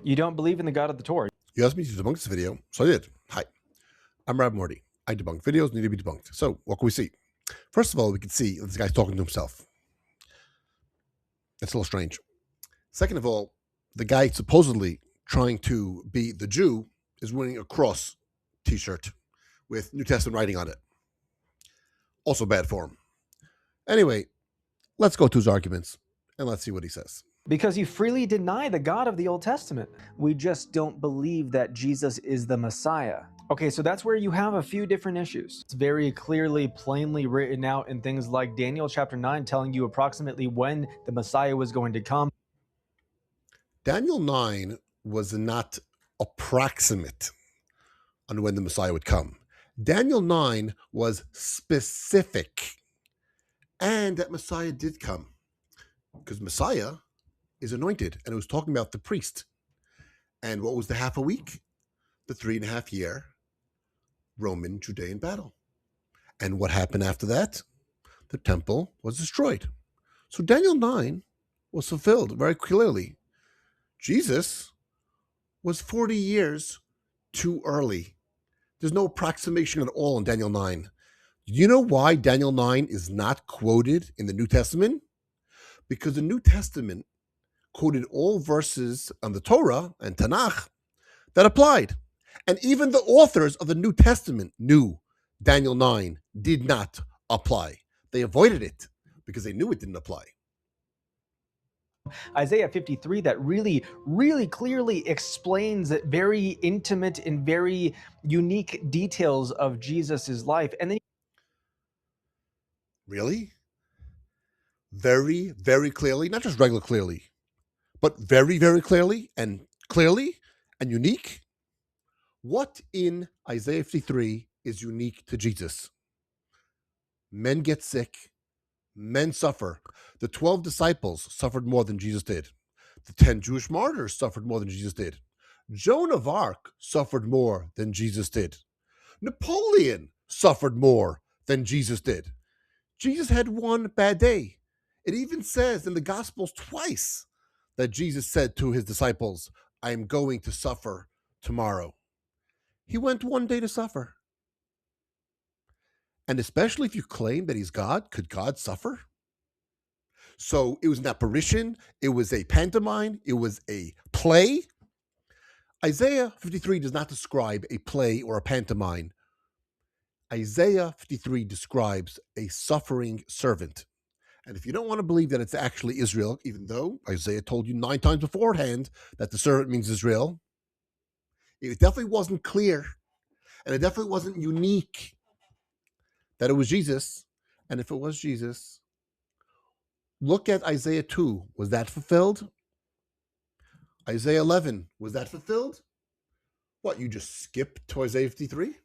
You don't believe in the God of the Torah. You asked me to debunk this video, so I did. Hi, I'm Rab Morty. I debunk videos need to be debunked. So what can we see? First of all, we can see this guy's talking to himself. That's a little strange. Second of all, the guy supposedly trying to be the Jew is wearing a cross t-shirt with New Testament writing on it. Also bad form. Anyway, let's go to his arguments and let's see what he says. Because you freely deny the God of the Old Testament. We just don't believe that Jesus is the Messiah. Okay, so that's where you have a few different issues. It's very clearly, plainly written out in things like Daniel chapter 9 telling you approximately when the Messiah was going to come. Daniel 9 was not approximate on when the Messiah would come. Daniel 9 was specific. And that Messiah did come. Because Messiah is anointed. And it was talking about the priest. And what was the half a week? The 3.5 year Roman Judean battle. And what happened after that? The temple was destroyed. So Daniel 9 was fulfilled very clearly. Jesus was 40 years too early. There's no approximation at all in Daniel 9. Do you know why Daniel 9 is not quoted in the New Testament? Because the New Testament quoted all verses on the Torah and Tanakh that applied. And even the authors of the New Testament knew Daniel 9 did not apply. They avoided it because they knew it didn't apply. Isaiah 53 that really clearly explains very intimate and very unique details of Jesus's life. And then Really? Very, very clearly, not just regular clearly, but very, very clearly and unique. What in Isaiah 53 is unique to Jesus? Men get sick. Men suffer. The 12 disciples suffered more than Jesus did. The 10 Jewish martyrs suffered more than Jesus did. Joan of Arc suffered more than Jesus did. Napoleon suffered more than Jesus did. Jesus had one bad day. It even says in the Gospels twice that Jesus said to his disciples, I am going to suffer tomorrow. He went one day to suffer. And especially if you claim that he's God, could God suffer? So it was an apparition, it was a pantomime, it was a play. Isaiah 53 does not describe a play or a pantomime. Isaiah 53 describes a suffering servant. And if you don't want to believe that it's actually Israel, even though Isaiah told you 9 times beforehand that the servant means Israel, it definitely wasn't clear, and it definitely wasn't unique that it was Jesus. And if it was Jesus, look at Isaiah 2. Was that fulfilled? Isaiah 11. Was that fulfilled? What, you just skipped to Isaiah 53?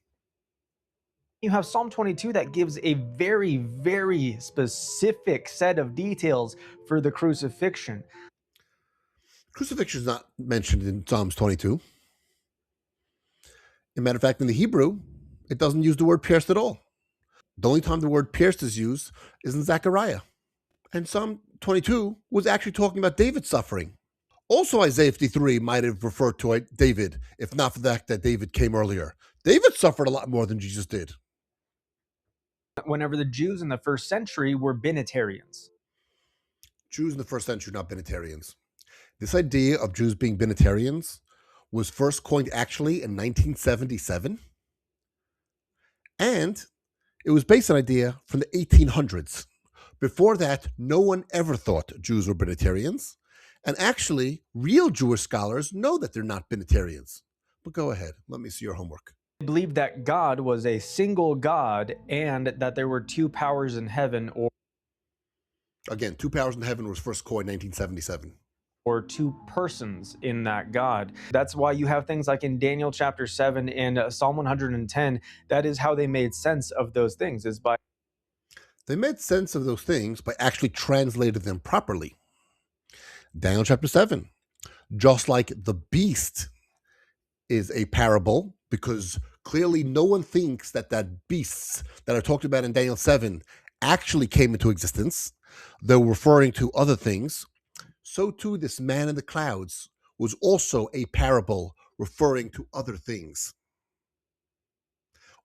you have Psalm 22 that gives a very specific set of details for the crucifixion. Crucifixion is not mentioned in Psalms 22. As a matter of fact, in the Hebrew, it doesn't use the word pierced at all. The only time the word pierced is used is in Zechariah. And Psalm 22 was actually talking about David's suffering. Also, Isaiah 53 might have referred to David, if not for the fact that David came earlier. David suffered a lot more than Jesus did. Whenever the Jews in the first century were binitarians. Jews in the first century, not binitarians. This idea of Jews being binitarians was first coined actually in 1977. And it was based on an idea from the 1800s. Before that, no one ever thought Jews were binitarians. And actually, real Jewish scholars know that they're not binitarians. But go ahead, let me see your homework. They believed that God was a single God and that there were two powers in heaven, Again, two powers in heaven was first coined in 1977. or two persons in that God. That's why you have things like in Daniel chapter 7 and Psalm 110, that is how they made sense of those things, is by They made sense of those things by actually translating them properly. Daniel chapter 7, just like the beast is a parable, because clearly no one thinks that beasts that are talked about in Daniel 7 actually came into existence. They're referring to other things. So too, this man in the clouds was also a parable referring to other things.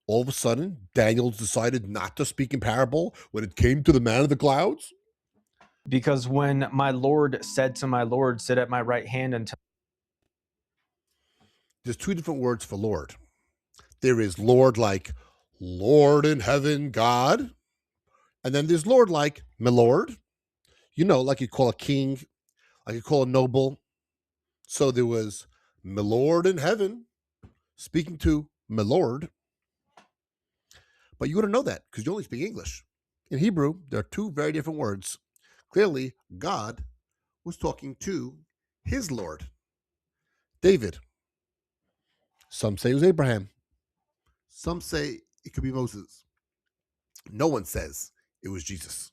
All of a sudden, Daniel decided not to speak in parable when it came to the man of the clouds? Because when my Lord said to my Lord, sit at my right hand until There's two different words for Lord. There is Lord like Lord in heaven, God. And then there's Lord like my Lord. You know, like you call a king, like you call a noble. So there was my Lord in heaven speaking to my Lord. But you wouldn't know that because you only speak English. In Hebrew, there are two very different words. Clearly, God was talking to his Lord, David. Some say it was Abraham. Some say it could be Moses. No one says it was Jesus.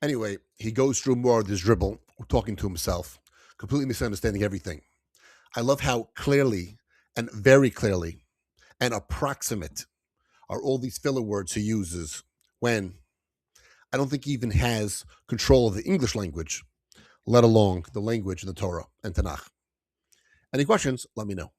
Anyway, he goes through more of this dribble, talking to himself, completely misunderstanding everything. I love how clearly and very clearly and approximate are all these filler words he uses when I don't think he even has control of the English language, let alone the language in the Torah and Tanakh. Any questions? Let me know.